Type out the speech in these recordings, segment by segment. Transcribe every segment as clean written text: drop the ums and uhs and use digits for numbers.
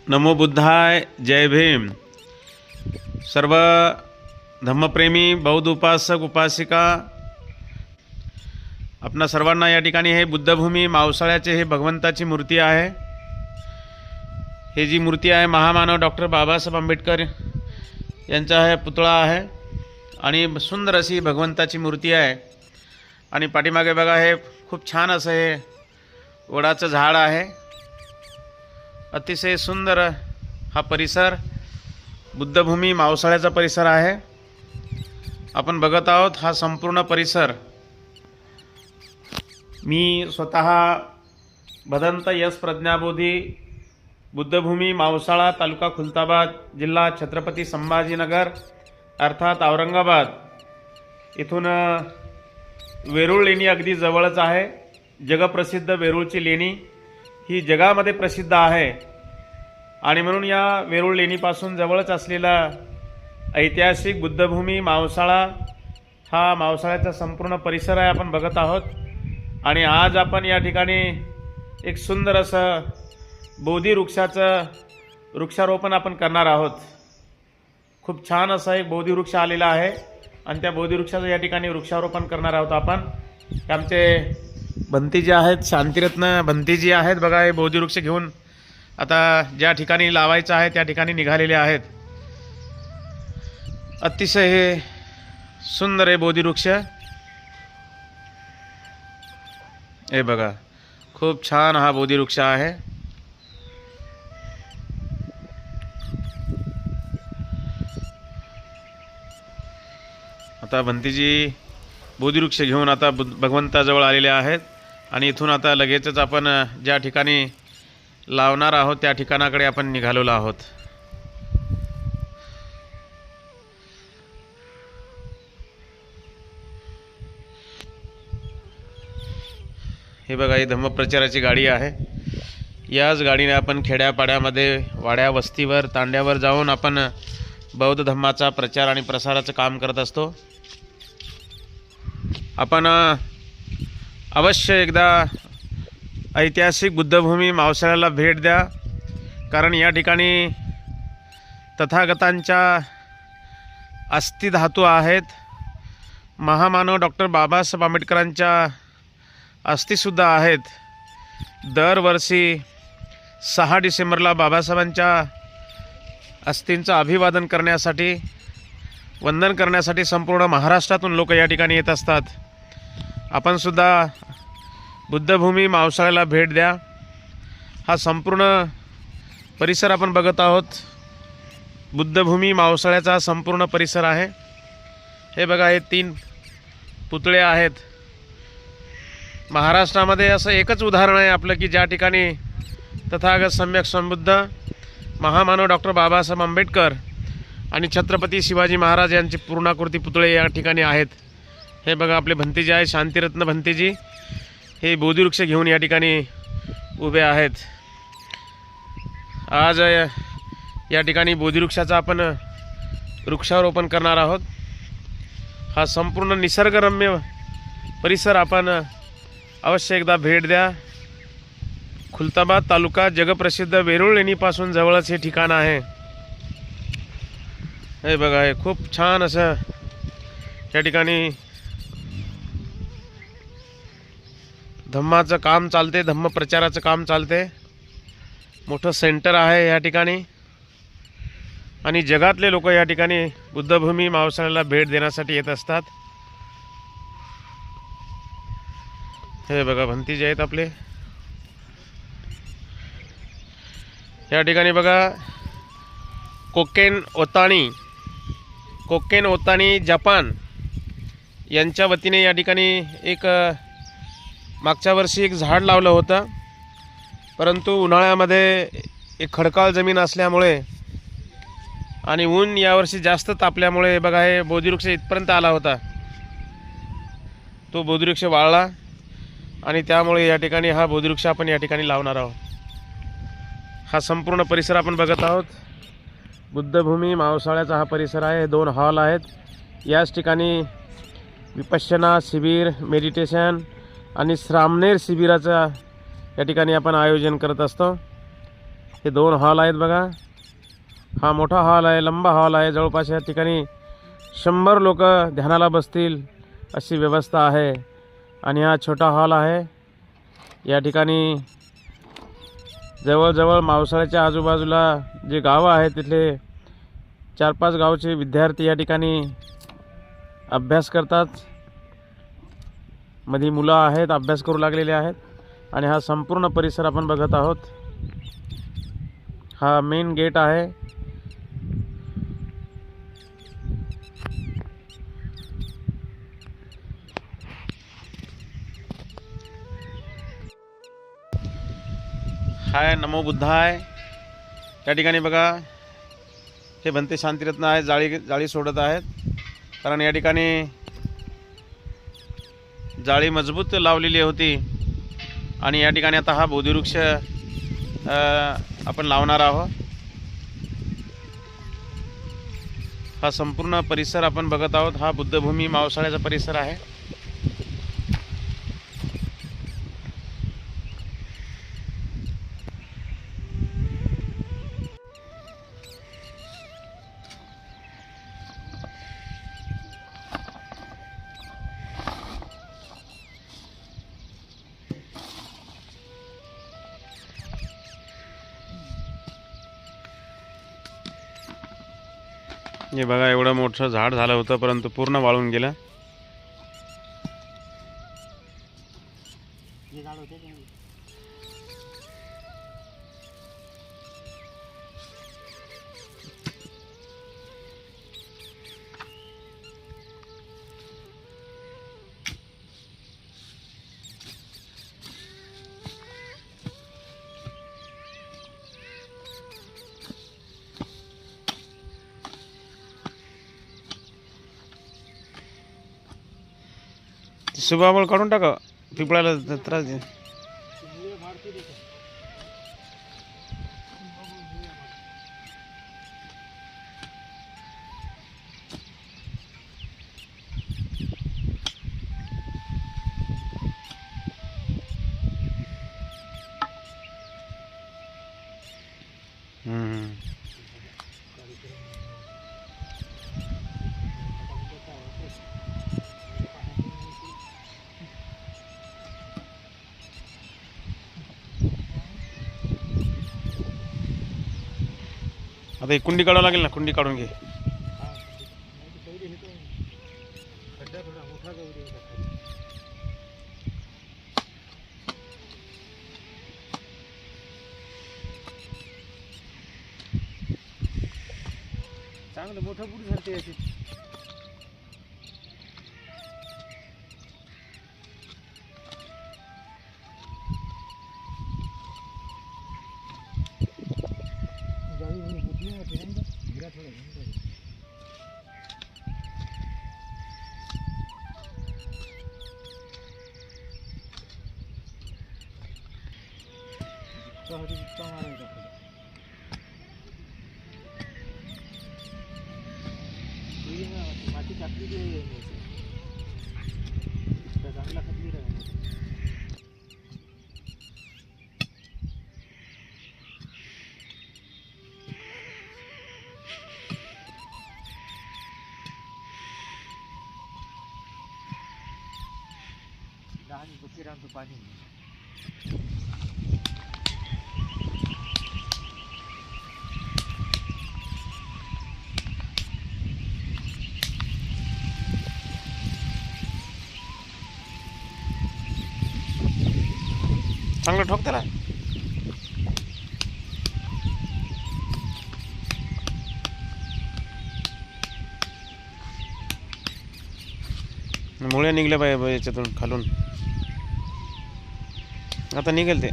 नमो बुद्धाय, जय भीम। सर्व धम्मप्रेमी बौद्ध उपासक उपासिका, आपणा सर्वांना या ठिकाणी हे बुद्धभूमी मावसाळ्याचे हे भगवंताची मूर्ती आहे। हे जी मूर्ती आहे महामानव डॉक्टर बाबासाहेब आंबेडकर यांचा हे पुतळा आहे आणि सुंदर अशी भगवंताची मूर्ती आहे। आणि पाठीमागे बघा हे खूप छान असं हे वडाचं झाड आहे। अतिशय सुंदर हा परिसर बुद्धभूमी मावसाळ्याचा परिसर आहे। आपण बघत आहोत हा संपूर्ण परिसर। मी स्वतः भदंत यश प्रज्ञाबोधी बुद्धभूमी मावसाळा तालुका खुलताबाद जिल्हा छत्रपती संभाजीनगर अर्थात औरंगाबाद इथून वेरूळ लेणी अगदी जवळच आहे। जगप्रसिद्ध वेरूळची लेणी ही जगामध्ये प्रसिद्ध आहे आणि म्हणून या वेरूळ लेणीपासून जवळच असलेला ऐतिहासिक बुद्धभूमी मावसाळा हा मावसाळ्याचा संपूर्ण परिसर आहे आपण बघत आहोत। आणि आज आपण या ठिकाणी एक सुंदर असं बोधी वृक्षाचं वृक्षारोपण आपण करणार आहोत। खूप छान असा एक बोधी वृक्ष आलेला आहे आणि त्या बोधी वृक्षाचं या ठिकाणी वृक्षारोपण करणार आहोत आपण। आमचे भंतीजी आहेत, शांतिरत्न भंतीजी आहेत। बघा हे बोधी वृक्ष घेऊन आता ज्या ठिकाणी लावायचं आहे त्या ठिकाणी निघालेले आहेत। अतिशय हे सुंदर आहे बोधी वृक्ष। हे बघा खूप छान हा बोधी वृक्ष आहे। आता भंतीजी बोधी वृक्ष घेऊन आता भगवंताजवळ आलेले आहेत आणि इथून आता लगेचच आपण ज्या ठिकाणी लावणार आहोत त्या ठिकाणाकडे आपण निघालेलो आहोत। हे बघा ही धम्मप्रचाराची गाडी आहे। याच गाडीने आपण खेड्यापाड्यामध्ये वाड्या वस्तीवर तांड्यावर जाऊन आपण बौद्ध धम्माचा प्रचार आणि प्रसाराचं काम करत असतो। आपण अवश्य एकदा ऐतिहासिक बुद्धभूमी मावसाळ्याला भेट द्या, कारण या ठिकाणी तथागतांच्या अस्थिधातू आहेत। महामानव डॉक्टर बाबासाहेब आंबेडकरांच्या अस्थिसुद्धा आहेत। दरवर्षी 6 डिसेंबरला बाबासाहेबांच्या अस्थींचं अभिवादन करण्यासाठी वंदन करण्यासाठी संपूर्ण महाराष्ट्रातून लोक या ठिकाणी येत असतात। आपण सुद्धा बुद्धभूमी मावसाळ्याला भेट द्या। हा संपूर्ण परिसर आपण बघत आहोत। बुद्धभूमी मावसाळ्याचा संपूर्ण परिसर आहे। हे बघा हे 3 पुतळे आहेत। महाराष्ट्रामध्ये असं एकच उदाहरण आहे आपलं की ज्या ठिकाणी तथागत सम्यक संबुद्ध महामानव डॉक्टर बाबासाहेब आंबेडकर आणि छत्रपती शिवाजी महाराज यांचे पूर्णाकृती पुतळे या ठिकाणी आहेत। हे बघा आपले भंतीजी आहे, शांतिरत्न भंतीजी हे बोधी वृक्ष घेऊन या ठिकाणी उभे आहेत। आज या ठिकाणी बोधी वृक्षाचं आपण वृक्षारोपण करणार आहोत। हा संपूर्ण निसर्गरम्य परिसर आपण अवश्य एकदा भेट द्या। खुलताबाद तालुका जगप्रसिद्ध वेरूळ लेणीपासून जवळच हे ठिकाण आहे। हे बघा हे खूप छान असं या ठिकाणी धम्माचं काम चालते, धम्म प्रचाराचं काम चालते। मोठं सेंटर आहे या ठिकाणी आणि जगातले लोक या ठिकाणी बुद्धभूमी मावसाळ्याला भेट देण्यासाठी येत असतात। हे बघा भंतीजी आहेत आपले। या ठिकाणी बघा कोकेन ओतानी जपान यांच्या वतीने या ठिकाणी एक मागच्या वर्षी एक झाड लावलं होतं, परंतु उन्हाळ्यामध्ये एक खडकाळ जमीन असल्यामुळे आणि ऊन यावर्षी जास्त तापल्यामुळे बघा हे बोधिवृक्ष इथपर्यंत आला होता। तो बोधिवृक्ष वाळला आणि त्यामुळे या ठिकाणी हा बोधिवृक्ष आपण या ठिकाणी लावणार आहोत। हा संपूर्ण परिसर आपण बघत आहोत। बुद्धभूमी मावसाळ्याचा हा परिसर आहे। 2 हॉल आहेत। याच ठिकाणी विपश्यना शिबिर, मेडिटेशन आणि श्रामणेर शिबिराचा या ठिकाणी आपण आयोजन करत असतो। हे 2 हॉल आहेत बघा. हा मोठा हॉल आहे, लंबा हॉल आहे. जवळपास या ठिकाणी 100 लोक ध्यानाला बसतील अशी व्यवस्था आहे. आणि हा छोटा हॉल आहे. या ठिकाणी जवळजवळ मावसाळ्याच्या आजूबाजूला जे गावं आहेत तिथले 4-5 गावचे विद्यार्थी या ठिकाणी अभ्यास करतात. मध्ये मुलं आहेत, अभ्यास करू लागलेले आहेत. आणि हा संपूर्ण परिसर आपण बघत आहोत. हा मेन गेट आहे. हाय नमो बुद्धाय. त्या ठिकाणी बघा हे बनते शांतिरत्न आहे. जाळी सोडत आहेत, कारण या ठिकाणी जाळी मजबूत लावलेली होती. आणि या ठिकाणी आता हा बोधिवृक्ष आपण लावणार आहोत. हा संपूर्ण परिसर आपण बघत आहोत. हा बुद्धभूमी मावसाळ्याचा परिसर आहे. हे बघा एवढं मोठं झाड झालं होतं, परंतु पूर्ण वाळून गेलं. सुबाबळ काढून टाका, पिपळाला त्रास दे. आता एक कुंडी काढावं लागेल ना, कुंडी काढून घे. चांगलं मोठं बुड झालते याचे. माती टाकली चांगला खतली राहील. लहान बकेरांचं पाणी चांगलं ठोक त्याला. मुळे निघल्या पाहिजे याच्यातून खालून. आता निघेल ते.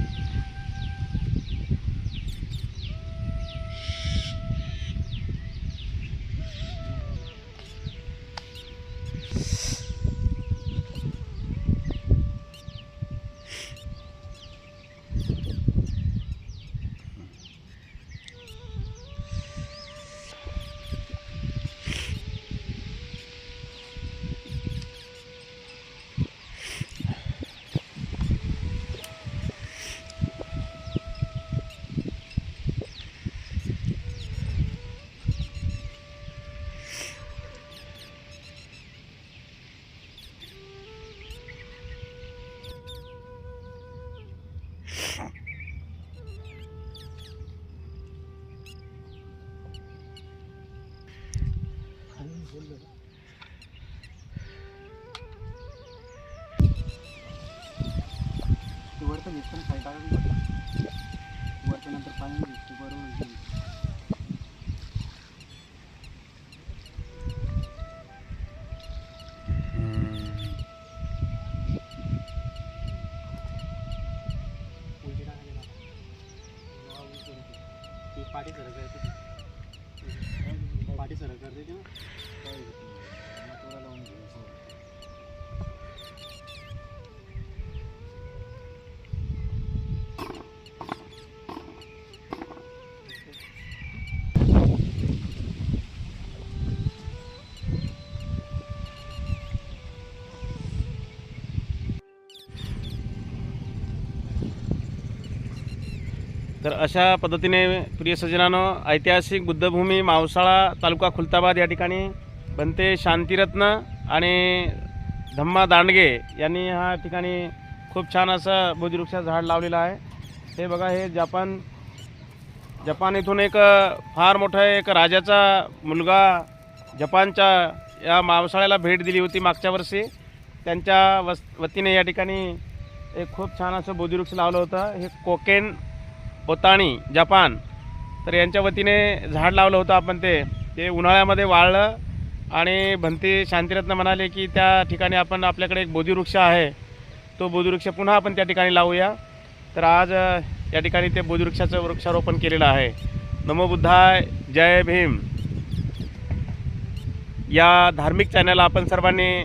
मोठं भेटतं खाली टाकायचं वरच्या नंतर पाणी भेटते बरोबर. पाठी सरळ करते पाठी सरळ करते तेव्हा लावून घ्यायचं. तर अशा पद्धतीने प्रिय सज्जनांनो, ऐतिहासिक बुद्धभूमी मावसाळा तालुका खुलताबाद या ठिकाणी बनते शांतिरत्न आणि धम्मा दांडगे यांनी ह्या ठिकाणी खूप छान असं बोधिवृक्षाचं झाड लावलेलं आहे. हे बघा, हे जपान इथून एक फार मोठा एक राजाचा मुलगा जपानच्या या मावसाळ्याला भेट दिली होती मागच्या वर्षी. त्यांच्या वतीने या ठिकाणी एक खूप छान असं बोधिवृक्ष लावलं होतं. हे कोकेन ओताणी जपान, तर यांच्या वतीने झाड लावलं होतं आपण. ते उन्हाळ्यामध्ये वाळलं आणि भंती शांतिरत्न म्हणाले की त्या ठिकाणी आपण आपल्याकडे एक बोधिवृक्ष आहे, तो बोधिवृक्ष पुन्हा आपण त्या ठिकाणी लावूया. तर आज या ठिकाणी ते बोधिवृक्षाचं वृक्षारोपण केलेलं आहे. नमो बुद्धाय, जय भीम. या धार्मिक चॅनलला आपण सर्वांनी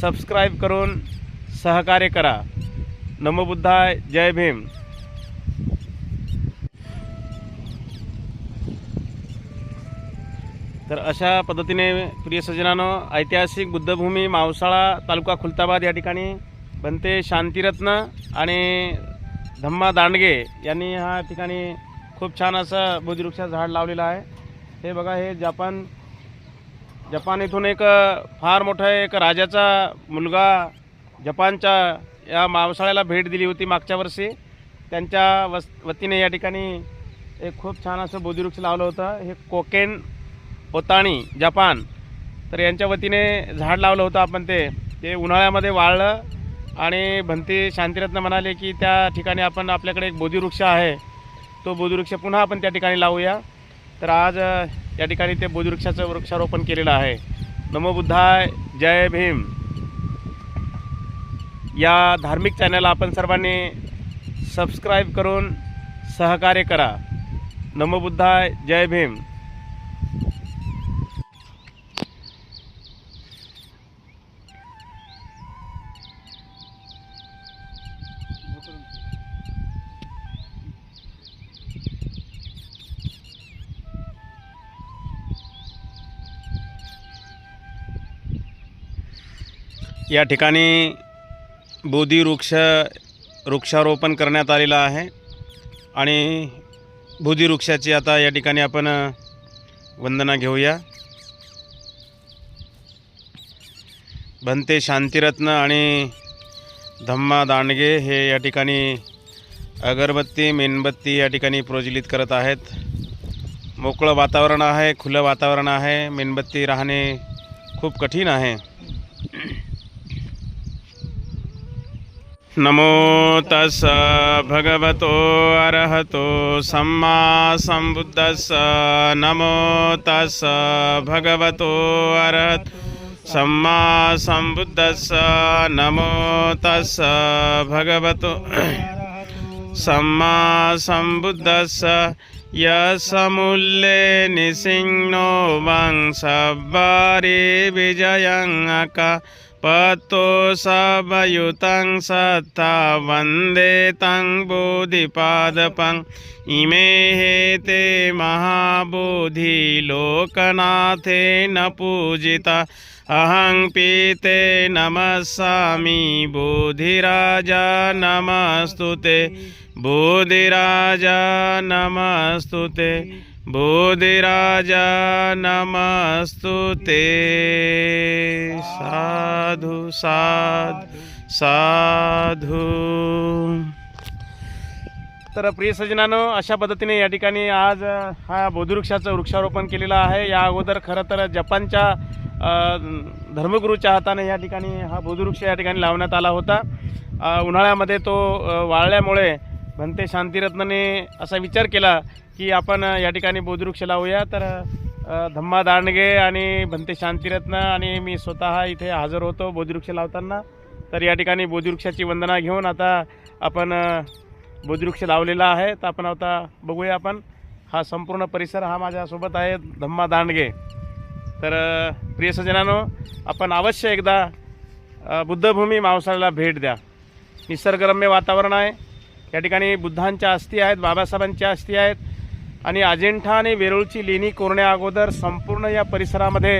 सबस्क्राईब करून सहकार्य करा. नमो बुद्धाय, जय भीम. तर अशा पद्धतीने प्रिय सज्जनांनो, ऐतिहासिक बुद्धभूमी मावसाळा तालुका खुलताबाद या ठिकाणी बनते शांतिरत्न आणि धम्मा दांडगे यांनी ह्या ठिकाणी खूप छान असं बोधिवृक्षाचं झाड लावलेलं आहे. हे बघा, हे जपान इथून एक फार मोठा एक राजाचा मुलगा जपानच्या या मावसाळ्याला भेट दिली होती मागच्या वर्षी. त्यांच्या वतीने या ठिकाणी एक खूप छान असं बोधिवृक्ष लावलं होतं. हे कोकेन ओताणी जपान, तर यांच्या वतीने झाड लावलं होतं आपण. ते उन्हाळ्यामध्ये वाळलं आणि भंती शांतिरत्न म्हणाले की त्या ठिकाणी आपण आपल्याकडे एक बोधिवृक्ष आहे, तो बोधिवृक्ष पुन्हा आपण त्या ठिकाणी लावूया. तर आज या ठिकाणी ते बोधिवृक्षाचं वृक्षारोपण केलेलं आहे. नमो बुद्धाय, जय भीम. या धार्मिक चॅनलला आपण सर्वांनी सबस्क्राईब करून सहकार्य करा. नमो बुद्धाय, जय भीम. या ठिकाणी वृक्षारोपण करण्यात आलेलं आहे आणि बोधिवृक्षाची आता या ठिकाणी आपण वंदना घेऊया. भंते शांतिरत्न आणि धम्मा दांडगे हे या ठिकाणी अगरबत्ती मेणबत्ती या ठिकाणी प्रज्वलित करत आहेत. मोकळं वातावरण आहे, खुलं वातावरण आहे. मेणबत्ती राहणे खूप कठीण आहे. नमो तस् भगवतो अरहतो सम्मा सम्बुद्धस्स. नमो तस् भगवतो अरहतो सम्मा सम्बुद्धस्स. नमो तस् भगवतो सम्मा सम्बुद्धस्स. यसमूल्ये निसिंनो वंशवारि विजयं अका पतो सबयुतं सत्ता वन्दे तं बोधिपादपं. इमे हेते महाबोधि लोकनाथेन पूजिता. अहं पीते नमस्सामि बोधिराजा नमस्तुते. बोधिराजा नमस्तुते. बोधिराजा नमस्तुते. साधु साधु साधु. तर प्रिय सज्जनांनो, अशा पद्धतीने या ठिकाणी आज हा बोधिवृक्षाचं वृक्षारोपण केलेलं आहे. या अगोदर खरं तर जपानच्या धर्मगुरूच्या हाताने या ठिकाणी हा बोधिवृक्ष या ठिकाणी लावण्यात आला होता. उन्हाळ्यामध्ये तो वाळल्यामुळे भंते शांतिरत्नने असा विचार केला की आपण या ठिकाणी बोधिवृक्ष लावूया. तर धम्मा दांडगे आणि भंते शांतिरत्न आणि मी स्वतः इथे हजर होतो बोधिवृक्ष लावताना. तर या ठिकाणी बोधिवृक्षाची वंदना घेऊन आता आपण बोधिवृक्ष लावलेला आहे. तर आपण आता बघूया. आपण हा संपूर्ण परिसर हा माझ्यासोबत आहे धम्मा दांडगे. तर प्रिय सज्जनांनो, आपण अवश्य एकदा बुद्धभूमी मावसाळ्याला भेट द्या. निसर्गरम्य वातावरण आहे. या ठिकाणी बुद्धांच्या अस्थी आहेत, बाबासाहेबांच्या अस्थी आहेत आणि अजिंठा आणि वेरूळची लेणी कोरण्या अगोदर संपूर्ण या परिसरामध्ये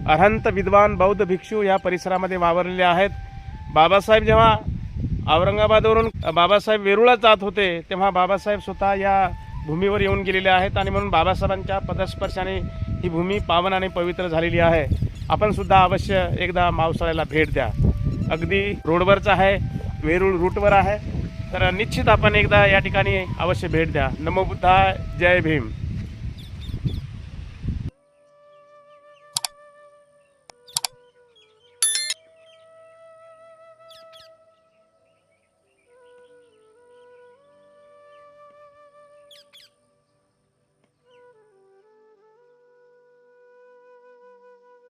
अरहंत विद्वान बौद्ध भिक्षू या परिसरामध्ये वावरलेले आहेत. बाबासाहेब जेव्हा औरंगाबादवरून बाबासाहेब वेरूळला जात होते तेव्हा बाबासाहेब स्वतः या भूमीवर येऊन गेलेले आहेत आणि म्हणून बाबासाहेबांच्या पदस्पर्शाने ही भूमी पावन आणि पवित्र झालेली आहे. आपण सुद्धा अवश्य एकदा मावसाळ्याला भेट द्या. अगदी रोडवरच आहे, वेरूळ रूटवर आहे. तर निश्चित आपण एकदा या ठिकाणी अवश्य भेट द्या. नमो बुद्धाय, जय भीम.